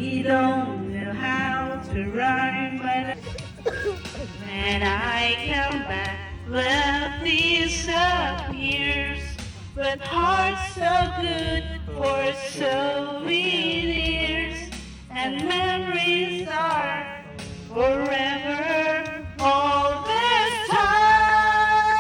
We don't know how to rhyme, but when I come back, love disappears. But hearts so good for souvenirs, and memories are forever. All this time,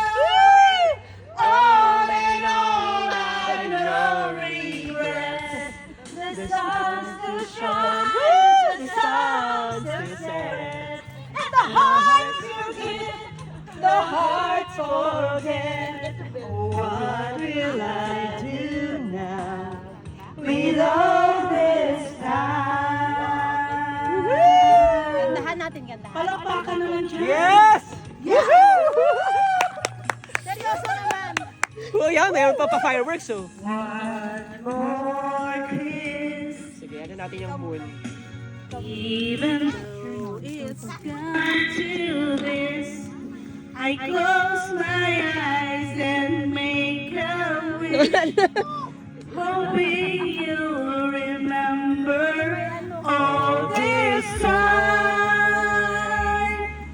all in all, I've no regrets. The sun's still shines, the sun's still sets, and the hearts forget, the hearts forget. What will I do now with all this time? Gandahan natin, gandahan. Palakpakan naman siya. Yes! Seryoso naman. Oh, yan. Mayroon pa fireworks, oh. One more kiss, Sige, ano natin yung moon. even though it's come to this. I close my eyes and make a wish, hoping you'll remember all this time.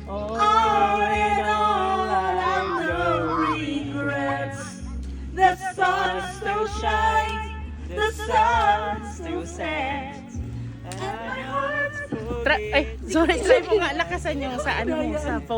All in all, I've no regrets. The sun still shines, the sun still sets, and my heart's Ay, sorry, try mo nga lakasan yung sa ano mo, sa phone.